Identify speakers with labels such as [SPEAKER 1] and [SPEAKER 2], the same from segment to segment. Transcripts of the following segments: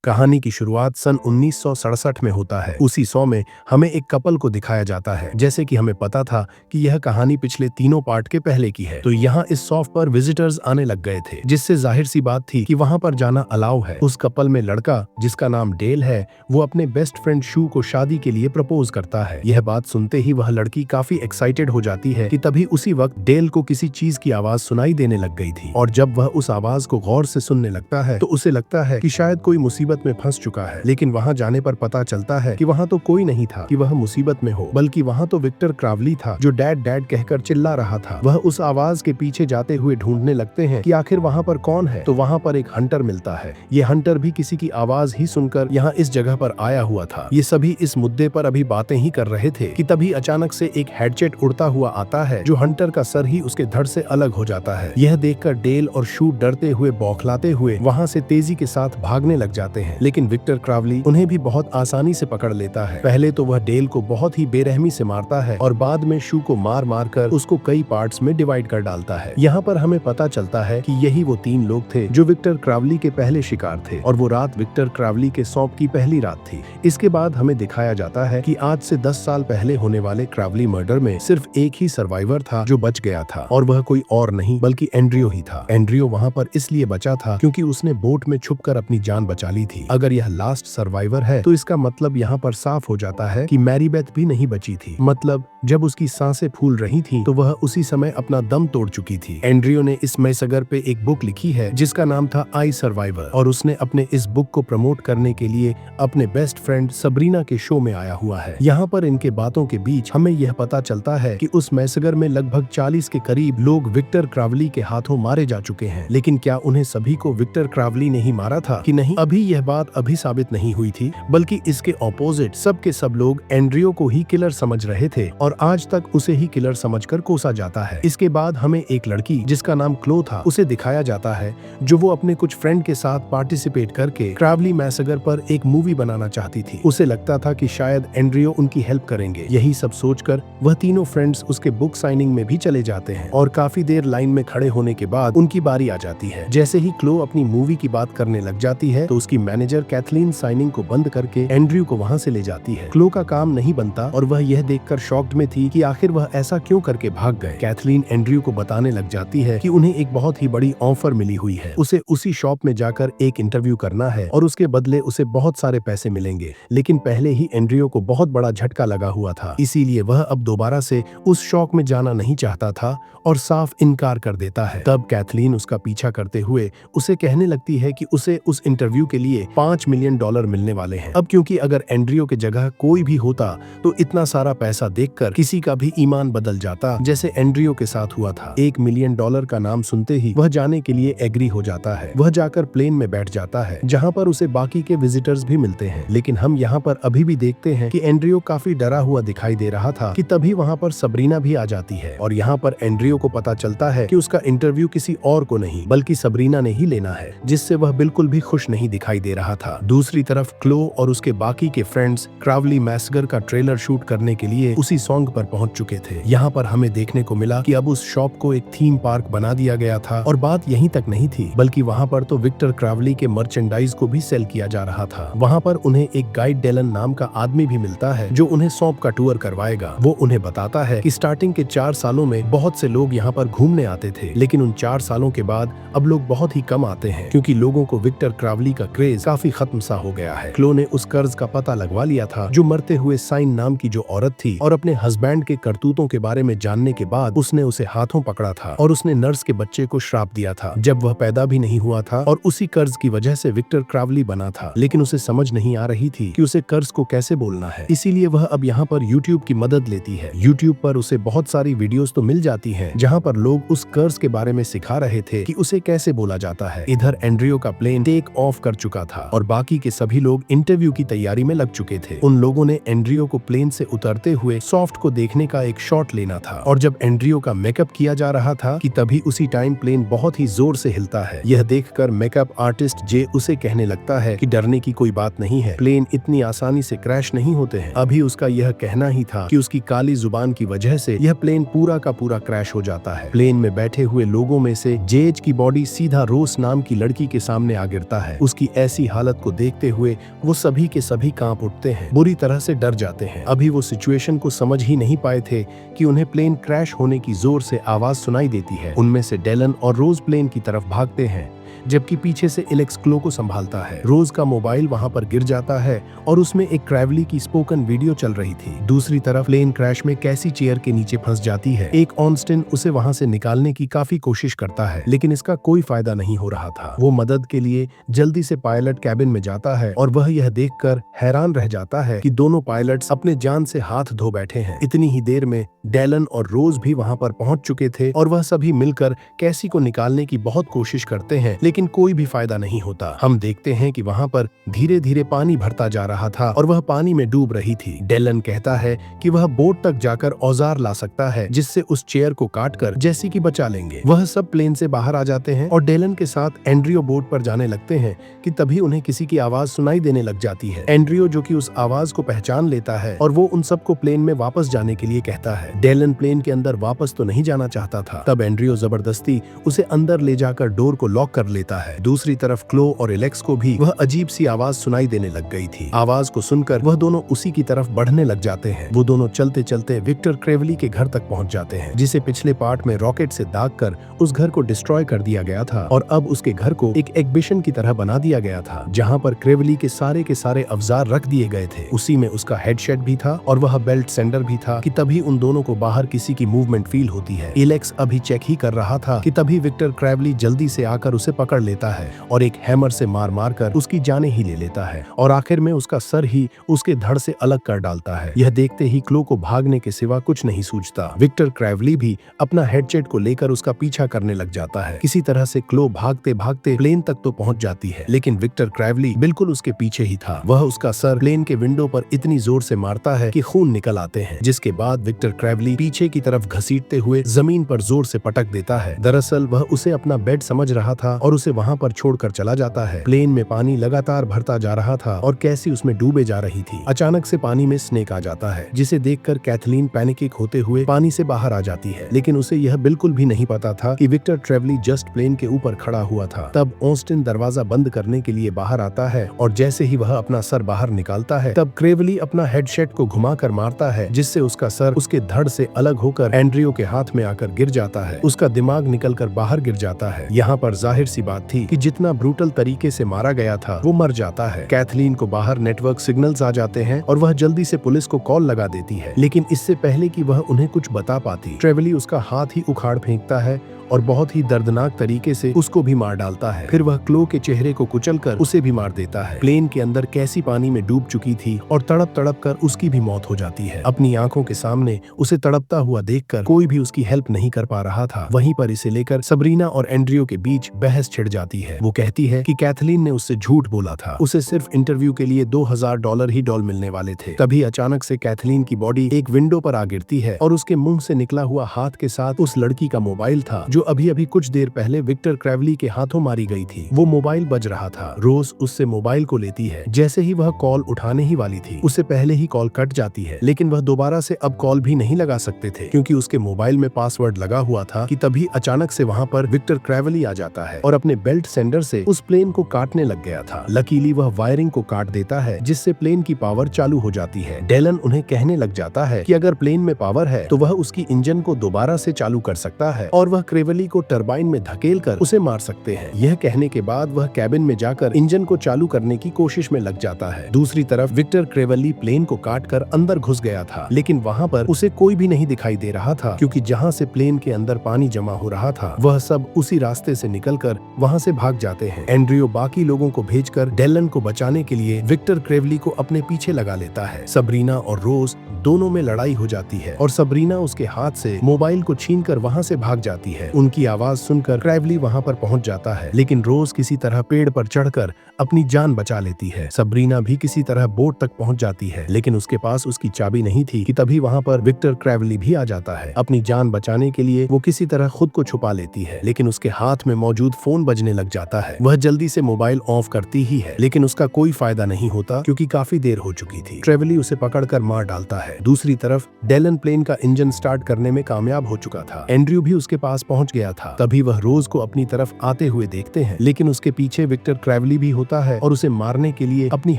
[SPEAKER 1] कहानी की शुरुआत सन 1967 में होता है। उसी शो में हमें एक कपल को दिखाया जाता है। जैसे कि हमें पता था कि यह कहानी पिछले तीनों पार्ट के पहले की है, तो यहाँ इस शो पर विजिटर्स आने लग गए थे, जिससे जाहिर सी बात थी कि वहाँ पर जाना अलाउ है। उस कपल में लड़का, जिसका नाम डेल है, वो अपने बेस्ट फ्रेंड शू को शादी के लिए प्रपोज करता है। यह बात सुनते ही वह लड़की काफी एक्साइटेड हो जाती है कि तभी उसी वक्त डेल को किसी चीज की आवाज सुनाई देने लग गई थी, और जब वह उस आवाज को गौर से सुनने लगता है तो उसे लगता है कि शायद कोई मुसीबत में फंस चुका है। लेकिन वहां जाने पर पता चलता है कि वहां तो कोई नहीं था कि वह मुसीबत में हो, बल्कि वहां तो विक्टर क्रावली था, जो डैड डैड कहकर चिल्ला रहा था। वह उस आवाज के पीछे जाते हुए ढूंढने लगते हैं कि आखिर वहां पर कौन है। तो वहां पर एक हंटर मिलता है। ये हंटर भी किसी की आवाज ही सुनकर यहाँ इस जगह पर आया हुआ था। ये सभी इस मुद्दे पर अभी बातें ही कर रहे थे कि तभी अचानक से एक हेडसेट उड़ता हुआ आता है, जो हंटर का सर ही उसके धड़ से अलग हो जाता है। यह देखकर डेल और शू डरते हुए बौखलाते हुए वहां से तेजी के साथ भागने लग जाते हैं, लेकिन विक्टर क्रावली उन्हें भी बहुत आसानी से पकड़ लेता है। पहले तो वह डेल को बहुत ही बेरहमी से मारता है और बाद में शू को मार मार कर उसको कई पार्ट्स में डिवाइड कर डालता है। यहाँ पर हमें पता चलता है कि यही वो तीन लोग थे जो विक्टर क्रावली के पहले शिकार थे, और वो रात विक्टर क्रावली के सौंप की पहली रात थी। इसके बाद हमें दिखाया जाता है कि आज से 10 साल पहले होने वाले क्रावली मर्डर में सिर्फ एक ही सर्वाइवर था जो बच गया था, और वह कोई और नहीं बल्कि एंड्रियो ही था। एंड्रियो वहाँ पर इसलिए बचा था क्योंकि उसने बोट में छुपकर अपनी जान बचा ली थी। अगर यह लास्ट सर्वाइवर है तो इसका मतलब यहाँ पर साफ हो जाता है कि मैरीबेथ भी नहीं बची थी। मतलब जब उसकी सांसें फूल रही थीं, तो वह उसी समय अपना दम तोड़ चुकी थी। एंड्रियो ने इस मैसगर पे एक बुक लिखी है जिसका नाम था आई सर्वाइवर, और उसने अपने इस बुक को प्रमोट करने के लिए अपने बेस्ट फ्रेंड सबरीना के शो में आया हुआ है। यहाँ पर इनके बातों के बीच हमें यह पता चलता है कि उस मैसगर में लगभग 40 के करीब लोग विक्टर क्रावली के हाथों मारे जा चुके हैं। लेकिन क्या उन्हें सभी को विक्टर क्रावली ने ही मारा था कि नहीं? अभी यह बात अभी साबित नहीं हुई थी, बल्कि इसके ऑपोजिट सब के सब लोग एंड्रियो को ही किलर समझ रहे थे, और आज तक उसे ही किलर समझकर कोसा जाता है। इसके बाद हमें एक लड़की जिसका नाम क्लो था उसे दिखाया जाता है, जो वो अपने कुछ फ्रेंड के साथ पार्टिसिपेट करके क्रावली मैसगर पर एक मूवी बनाना चाहती थी। उसे लगता था कि शायद एंड्रियो उनकी हेल्प करेंगे। यही सब सोचकर वह तीनों फ्रेंड्स उसके बुक साइनिंग में भी चले जाते हैं, और काफी देर लाइन में खड़े होने के बाद उनकी बारी आ जाती है। जैसे ही क्लो अपनी मूवी की बात करने लग जाती है तो उसकी मैनेजर कैथलीन साइनिंग को बंद करके एंड्रियो को वहां से ले जाती है। क्लो का काम नहीं बनता और वह यह देखकर शॉक्ड में थी कि आखिर वह ऐसा क्यों करके भाग गए। कैथलीन एंड्रियो को बताने लग जाती है कि उन्हें एक बहुत ही बड़ी ऑफर मिली हुई है, उसे उसी शॉप में जाकर एक इंटरव्यू करना है और उसके बदले उसे बहुत सारे पैसे मिलेंगे। लेकिन पहले ही एंड्रियो को बहुत बड़ा झटका लगा हुआ था, इसीलिए वह अब दोबारा से उस शॉप में जाना नहीं चाहता था और साफ इनकार कर देता है। तब कैथलीन उसका पीछा करते हुए उसे कहने लगती है कि उसे उस इंटरव्यू के लिए $5 मिलियन मिलने वाले हैं। अब क्योंकि अगर एंड्रियो की जगह कोई भी होता तो इतना सारा पैसा देखकर किसी का भी ईमान बदल जाता, जैसे एंड्रियो के साथ हुआ था। $1 मिलियन का नाम सुनते ही वह जाने के लिए एग्री हो जाता है। वह जाकर प्लेन में बैठ जाता है, जहाँ पर उसे बाकी के विजिटर्स भी मिलते हैं। लेकिन हम यहाँ पर अभी भी देखते हैं कि एंड्रियो काफी डरा हुआ दिखाई दे रहा था कि तभी वहाँ पर सबरीना भी आ जाती है, और यहाँ पर एंड्रियो को पता चलता है कि उसका इंटरव्यू किसी और को नहीं बल्कि सबरीना ने ही लेना है, जिससे वह बिल्कुल भी खुश नहीं दिखाई दे रहा था। दूसरी तरफ क्लो और उसके बाकी के फ्रेंड्स क्रावली मैसगर का ट्रेलर शूट करने के लिए उसी सॉन्ग पर पहुंच चुके थे। यहाँ पर हमें देखने को मिला कि अब उस शॉप को एक थीम पार्क बना दिया गया था, और बात यहीं तक नहीं थी, बल्कि वहाँ पर तो विक्टर क्रावली के मर्चेंडाइज को भी सेल किया जा रहा था। वहाँ पर उन्हें एक गाइड डेलन नाम का आदमी भी मिलता है, जो उन्हें सौंप का टूर करवाएगा। वो उन्हें बताता है कि स्टार्टिंग के 4 सालों में बहुत से लोग यहाँ पर घूमने आते थे, लेकिन उन 4 सालों के बाद अब लोग बहुत ही कम आते हैं, क्योंकि लोगों को विक्टर क्रावली का क्रेज काफी खत्म सा हो गया है। क्लो ने उस कर्ज का पता लगवा लिया था जो मरते हुए साइन नाम की जो औरत थी, और अपने हस्बैंड के करतूतों के बारे में जानने के बाद उसने उसे हाथों पकड़ा था, और उसने नर्स के बच्चे को श्राप दिया था जब वह पैदा भी नहीं हुआ था, और उसी कर्ज की वजह से विक्टर क्रावली बना था। लेकिन उसे समझ नहीं आ रही थी कि उसे कर्ज को कैसे बोलना है, इसीलिए वह अब यहाँ पर यूट्यूब की मदद लेती है। यूट्यूब पर उसे बहुत सारी वीडियोस तो मिल जाती हैं, जहाँ पर लोग उस कर्ज के बारे में सिखा रहे थे कि उसे कैसे बोला जाता है। इधर एंड्रियो का प्लेन टेक ऑफ कर चुका था, और बाकी के सभी लोग इंटरव्यू की तैयारी में लग चुके थे। उन लोगों ने एंड्रियो को प्लेन से उतरते हुए सॉफ्ट को देखने का एक शॉट लेना था, और जब एंड्रियो का मेकअप किया जा रहा था कि तभी उसी टाइम प्लेन बहुत ही जोर से हिलता है। यह देखकर मेकअप आर्टिस्ट जे उसे कहने लगता है कि डरने की कोई बात नहीं है, प्लेन इतनी आसानी से क्रैश नहीं होते हैं। अभी उसका यह कहना ही था कि उसकी काली जुबान की वजह से यह प्लेन पूरा का पूरा क्रैश हो जाता है। प्लेन में बैठे हुए लोगों में से जेज की बॉडी सीधा रोस नाम की लड़की के सामने आ गिरता है। उसकी ऐसी हालत को देखते हुए वो सभी के सभी कांप उठते हैं, बुरी तरह से डर जाते हैं। अभी वो सिचुएशन को समझ ही नहीं पाए थे कि उन्हें प्लेन क्रैश होने की जोर से आवाज सुनाई देती है। उनमें से डेलन और रोज प्लेन की तरफ भागते हैं, जबकि पीछे से एलेक्स क्लो को संभालता है। रोज का मोबाइल वहां पर गिर जाता है और उसमें एक क्रेवली की स्पोकन वीडियो चल रही थी। दूसरी तरफ प्लेन क्रैश में कैसी चेयर के नीचे फंस जाती है। एक ऑनस्टिन उसे वहां से निकालने की काफी कोशिश करता है, लेकिन इसका कोई फायदा नहीं हो रहा था। वो मदद के लिए जल्दी से पायलट कैबिन में जाता है और वह यह देखकर हैरान रह जाता है कि दोनों पायलट्स अपने जान से हाथ धो बैठे हैं। इतनी ही देर में डेलन और रोज भी वहां पर पहुंच चुके थे और वह सभी मिलकर कैसी को निकालने की बहुत कोशिश करते हैं, लेकिन कोई भी फायदा नहीं होता। हम देखते हैं कि वहां पर धीरे धीरे पानी भरता जा रहा था और वह पानी में डूब रही थी। डेलन कहता है कि वह बोट तक जाकर औजार ला सकता है, जिससे उस चेयर को काटकर जैसी की बचा लेंगे। वह सब प्लेन से बाहर आ जाते हैं और डेलन के साथ एंड्रियो बोट पर जाने लगते हैं कि तभी उन्हें किसी की आवाज सुनाई देने लग जाती है। एंड्रियो जो कि उस आवाज को पहचान लेता है और वो उन सबको प्लेन में वापस जाने के लिए कहता है। डेलन प्लेन के अंदर वापस तो नहीं जाना चाहता था। तब एंड्रियो जबरदस्ती उसे अंदर ले जाकर डोर को लॉक कर लेता है। दूसरी तरफ क्लो और एलेक्स को भी वह अजीब सी आवाज सुनाई देने लग गई थी। आवाज को सुनकर वह दोनों उसी की तरफ बढ़ने लग जाते हैं। वो दोनों चलते चलते विक्टर क्रेवली के घर तक पहुंच जाते हैं, जिसे पिछले पार्ट में रॉकेट से दागकर उस घर को डिस्ट्रॉय कर दिया गया था और अब उसके घर को एक एग्जिबिशन की तरह बना दिया गया था, जहां पर क्रेवली के सारे अवजार रख दिए गए थे। उसी में उसका हेडसेट भी था और वह बेल्ट सेंडर भी था कि तभी उन दोनों को बाहर किसी की मूवमेंट फील होती है। एलेक्स अभी चेक ही कर रहा था कि तभी विक्टर क्रेवली जल्दी से आकर उसे पकड़ लेता है और एक हैमर से मार मार कर उसकी जाने ही ले लेता है और आखिर में उसका सर ही उसके धड़ से अलग कर डालता है। यह देखते ही क्लो को भागने के सिवा कुछ नहीं सूझता। विक्टर क्रेवली भी अपना हेडसेट को लेकर उसका पीछा करने लग जाता है। किसी तरह से क्लो भागते भागते प्लेन तक तो पहुंच जाती है, लेकिन विक्टर क्रेवली बिल्कुल उसके पीछे ही था। वह उसका सर प्लेन के विंडो पर इतनी जोर से मारता है कि खून निकल आते हैं, जिसके बाद विक्टर क्रेवली पीछे की तरफ घसीटते हुए जमीन पर जोर से पटक देता है। दरअसल वह उसे अपना बेड समझ रहा था और उसे वहां पर छोड़कर चला जाता है। प्लेन में पानी लगातार भरता जा रहा था और कैसी उसमें डूबे जा रही थी। अचानक से पानी में स्नेक आ जाता है, जिसे देखकर कैथलीन पैनिक होते हुए पानी से बाहर आ जाती है, लेकिन उसे यह बिल्कुल भी नहीं पता था कि विक्टर ट्रेवली जस्ट प्लेन के ऊपर खड़ा हुआ था। तब ऑस्टिन दरवाजा बंद करने के लिए बाहर आता है और जैसे ही वह अपना सर बाहर निकालता है, तब क्रेवली अपना हेडसेट को घुमाकर मारता है, जिससे उसका सर उसके धड़ से अलग होकर एंड्रियो के हाथ में आकर गिर जाता है। उसका दिमाग निकलकर बाहर गिर जाता है। यहाँ पर जाहिर सी बात थी कि जितना ब्रूटल तरीके से मारा गया था वो मर जाता है। कैथलीन को बाहर नेटवर्क सिग्नल्स आ जाते हैं और वह जल्दी से पुलिस को कॉल लगा देती है, लेकिन इससे पहले कि वह उन्हें कुछ बता पाती, ट्रेवली उसका हाथ ही उखाड़ फेंकता है और बहुत ही दर्दनाक तरीके से उसको भी मार डालता है। फिर वह क्लो के चेहरे को कुचलकर उसे भी मार देता है। प्लेन के अंदर कैसी पानी में डूब चुकी थी और तड़प तड़प कर उसकी भी मौत हो जाती है। अपनी आंखों के सामने उसे तड़पता हुआ देखकर कोई भी उसकी हेल्प नहीं कर पा रहा था। वहीं पर इसे लेकर सबरीना और एंड्रियो के बीच बहस छिड़ जाती है। वो कहती है कि कैथलीन ने उससे झूठ बोला था, उसे सिर्फ इंटरव्यू के लिए $2000 ही डॉल मिलने वाले थे। तभी अचानक से कैथलीन की बॉडी एक विंडो पर आ गिरती है और उसके मुंह से निकला हुआ हाथ के साथ उस लड़की का मोबाइल था, जो अभी अभी कुछ देर पहले विक्टर क्रेवली के हाथों मारी गई थी। वो मोबाइल बज रहा था। रोज उससे मोबाइल को लेती है। जैसे ही वह कॉल उठाने ही वाली थी, उससे पहले ही कॉल कट जाती है, लेकिन वह दोबारा से अब कॉल भी नहीं लगा सकते थे क्योंकि उसके मोबाइल में पासवर्ड लगा हुआ था। कि तभी अचानक से वहां पर विक्टर क्रेवली आ जाता है और अपने बेल्ट सेंडर से उस प्लेन को काटने लग गया था। लकीली वह वायरिंग को काट देता है, जिससे प्लेन की पावर चालू हो जाती है। डेलन उन्हें कहने लग जाता है कि अगर प्लेन में पावर है तो वह उसकी इंजन को दोबारा से चालू कर सकता है और वह क्रेवली को टरबाइन में धकेल कर उसे मार सकते हैं। यह कहने के बाद वह कैबिन में जाकर इंजन को चालू करने की कोशिश में लग जाता है। दूसरी तरफ विक्टर क्रेवली प्लेन को काटकर अंदर घुस गया था, लेकिन वहां पर उसे कोई भी नहीं दिखाई दे रहा था क्योंकि जहां से प्लेन के अंदर पानी जमा हो रहा था वह सब उसी रास्ते से निकलकर वहां से भाग जाते हैं। एंड्रियो बाकी लोगों को भेजकर डेलन को बचाने के लिए विक्टर क्रेवली को अपने पीछे लगा लेता है। सबरीना और रोज दोनों में लड़ाई हो जाती है और सबरीना उसके हाथ से मोबाइल को छीनकर वहां से भाग जाती है। उनकी आवाज सुनकर क्रेवली वहां पर पहुंच जाता है, लेकिन रोज किसी तरह पेड़ पर चढ़कर अपनी जान बचा लेती है। सबरीना भी किसी तरह बोट तक पहुंच जाती है, लेकिन उसके पास उसकी चाबी नहीं थी कि तभी वहां पर विक्टर क्रेवली भी आ जाता है। अपनी जान बचाने के लिए वो किसी तरह खुद को छुपा लेती है, लेकिन उसके हाथ में मौजूद फोन फोन बजने लग जाता है। वह जल्दी से मोबाइल ऑफ करती ही है, लेकिन उसका कोई फायदा नहीं होता क्योंकि काफी देर हो चुकी थी। ट्रेवली उसे पकड़कर मार डालता है। दूसरी तरफ डेलन प्लेन का इंजन स्टार्ट करने में कामयाब हो चुका था। एंड्रयू भी उसके पास पहुंच गया था। तभी वह रोज को अपनी तरफ आते हुए देखते हैं, लेकिन उसके पीछे विक्टर क्रेवली भी होता है और उसे मारने के लिए अपनी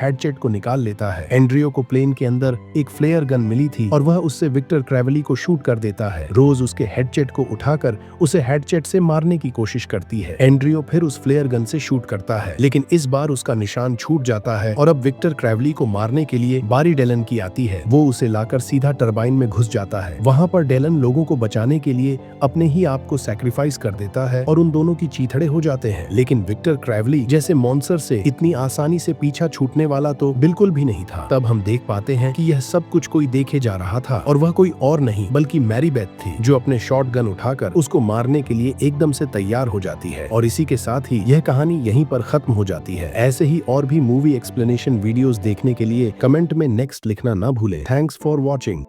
[SPEAKER 1] हेडसेट को निकाल लेता है। एंड्रयू को प्लेन के अंदर एक फ्लेयर गन मिली थी और वह उससे विक्टर क्रेवली को शूट कर देता है। रोज उसके हेडसेट को उठाकर उसे हेडसेट से मारने की कोशिश करती है। एंड्रयू फिर उस फ्लेयर गन से शूट करता है, लेकिन इस बार उसका निशान छूट जाता है और अब विक्टर क्रेवली को मारने के लिए बारी डेलन की आती है। वो उसे लाकर सीधा टरबाइन में घुस जाता है। वहां पर डेलन लोगों को बचाने के लिए अपने ही आप को सैक्रिफाइस कर देता है और उन दोनों की चीथड़े हो जाते हैं। लेकिन विक्टर क्रेवली जैसे मॉन्स्टर से इतनी आसानी से पीछा छूटने वाला तो बिल्कुल भी नहीं था। तब हम देख पाते हैं कि यह सब कुछ कोई देखे जा रहा था और वह कोई और नहीं बल्कि मैरी बेथ थी, जो अपने शॉट गन उठाकर उसको मारने के लिए एकदम से तैयार हो जाती है। और इसी के साथ ही यह कहानी यहीं पर खत्म हो जाती है। ऐसे ही और भी मूवी एक्सप्लेनेशन वीडियोस देखने के लिए कमेंट में नेक्स्ट लिखना ना भूलें। Thanks for watching.